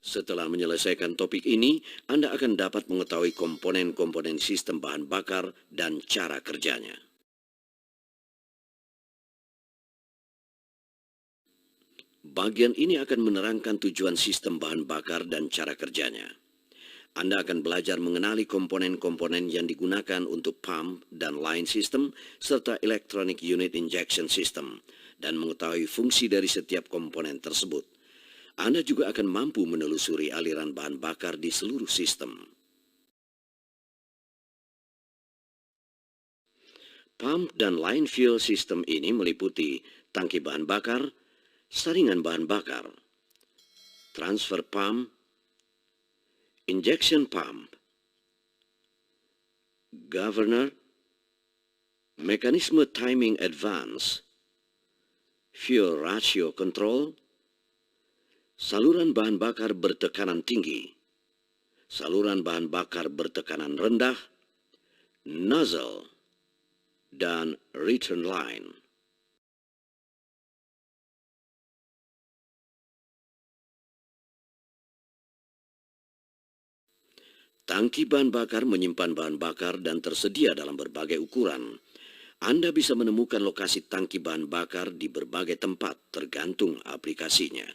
Setelah menyelesaikan topik ini, Anda akan dapat mengetahui komponen-komponen sistem bahan bakar dan cara kerjanya. Bagian ini akan menerangkan tujuan sistem bahan bakar dan cara kerjanya. Anda akan belajar mengenali komponen-komponen yang digunakan untuk pump dan line system serta electronic unit injection system dan mengetahui fungsi dari setiap komponen tersebut. Anda juga akan mampu menelusuri aliran bahan bakar di seluruh sistem. Pump dan line fuel system ini meliputi tangki bahan bakar, saringan bahan bakar, transfer pump, injection pump, governor, mekanisme timing advance, fuel ratio control, saluran bahan bakar bertekanan tinggi, saluran bahan bakar bertekanan rendah, nozzle, dan return line. Tangki bahan bakar menyimpan bahan bakar dan tersedia dalam berbagai ukuran. Anda bisa menemukan lokasi tangki bahan bakar di berbagai tempat tergantung aplikasinya.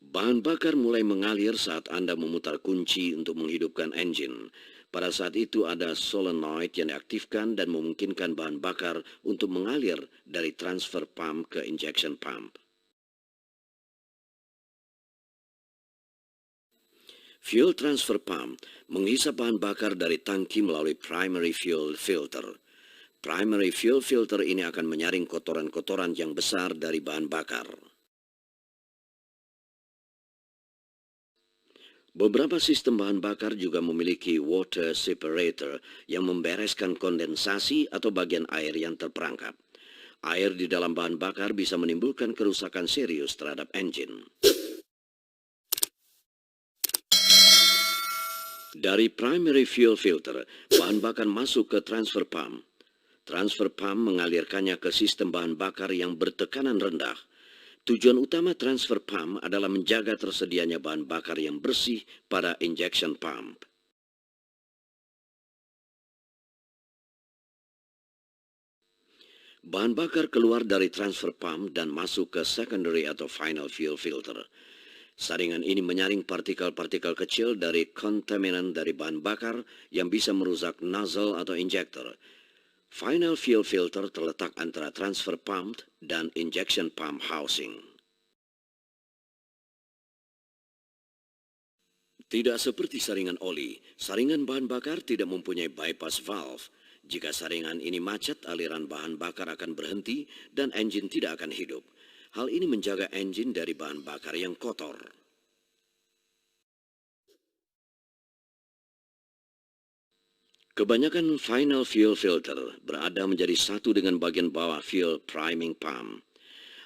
Bahan bakar mulai mengalir saat Anda memutar kunci untuk menghidupkan engine. Pada saat itu ada solenoid yang diaktifkan dan memungkinkan bahan bakar untuk mengalir dari transfer pump ke injection pump. Fuel transfer pump menghisap bahan bakar dari tangki melalui primary fuel filter. Primary fuel filter ini akan menyaring kotoran-kotoran yang besar dari bahan bakar. Beberapa sistem bahan bakar juga memiliki water separator yang membereskan kondensasi atau bagian air yang terperangkap. Air di dalam bahan bakar bisa menimbulkan kerusakan serius terhadap engine. Dari primary fuel filter, bahan bakar masuk ke transfer pump. Transfer pump mengalirkannya ke sistem bahan bakar yang bertekanan rendah. Tujuan utama transfer pump adalah menjaga tersedianya bahan bakar yang bersih pada injection pump. Bahan bakar keluar dari transfer pump dan masuk ke secondary atau final fuel filter. Saringan ini menyaring partikel-partikel kecil dari kontaminan dari bahan bakar yang bisa merusak nozzle atau injektor. Final fuel filter terletak antara transfer pump dan injection pump housing. Tidak seperti saringan oli, saringan bahan bakar tidak mempunyai bypass valve. Jika saringan ini macet, aliran bahan bakar akan berhenti dan engine tidak akan hidup. Hal ini menjaga engine dari bahan bakar yang kotor. Kebanyakan final fuel filter berada menjadi satu dengan bagian bawah fuel priming pump.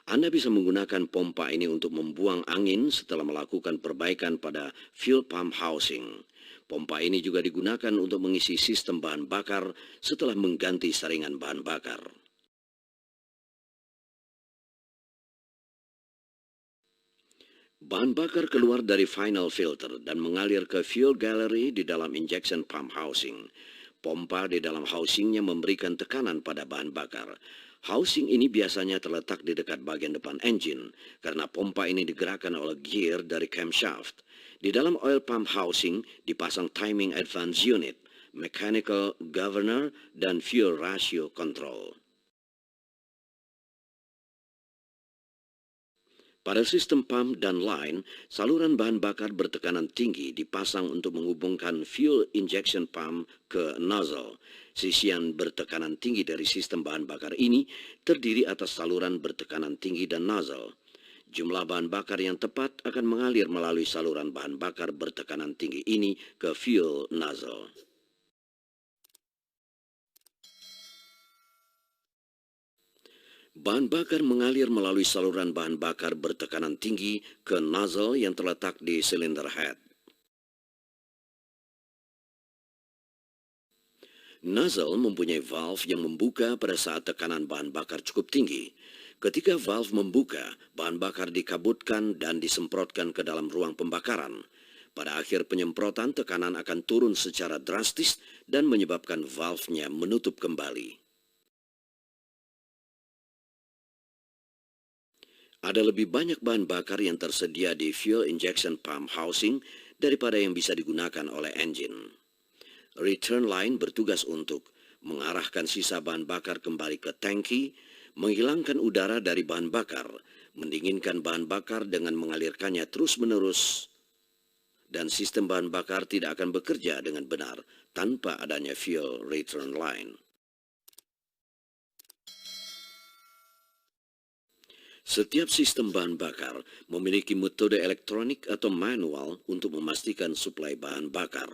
Anda bisa menggunakan pompa ini untuk membuang angin setelah melakukan perbaikan pada fuel pump housing. Pompa ini juga digunakan untuk mengisi sistem bahan bakar setelah mengganti saringan bahan bakar. Bahan bakar keluar dari final filter dan mengalir ke fuel gallery di dalam injection pump housing. Pompa di dalam housingnya memberikan tekanan pada bahan bakar. Housing ini biasanya terletak di dekat bagian depan engine karena pompa ini digerakkan oleh gear dari camshaft. Di dalam oil pump housing dipasang timing advance unit, mechanical governor, dan fuel ratio control. Pada sistem pump dan line, saluran bahan bakar bertekanan tinggi dipasang untuk menghubungkan fuel injection pump ke nozzle. Sisian bertekanan tinggi dari sistem bahan bakar ini terdiri atas saluran bertekanan tinggi dan nozzle. Jumlah bahan bakar yang tepat akan mengalir melalui saluran bahan bakar bertekanan tinggi ini ke fuel nozzle. Bahan bakar mengalir melalui saluran bahan bakar bertekanan tinggi ke nozzle yang terletak di cylinder head. Nozzle mempunyai valve yang membuka pada saat tekanan bahan bakar cukup tinggi. Ketika valve membuka, bahan bakar dikabutkan dan disemprotkan ke dalam ruang pembakaran. Pada akhir penyemprotan, tekanan akan turun secara drastis dan menyebabkan valve-nya menutup kembali. Ada lebih banyak bahan bakar yang tersedia di fuel injection pump housing daripada yang bisa digunakan oleh engine. Return line bertugas untuk mengarahkan sisa bahan bakar kembali ke tangki, menghilangkan udara dari bahan bakar, mendinginkan bahan bakar dengan mengalirkannya terus-menerus, dan sistem bahan bakar tidak akan bekerja dengan benar tanpa adanya fuel return line. Setiap sistem bahan bakar memiliki metode elektronik atau manual untuk memastikan suplai bahan bakar.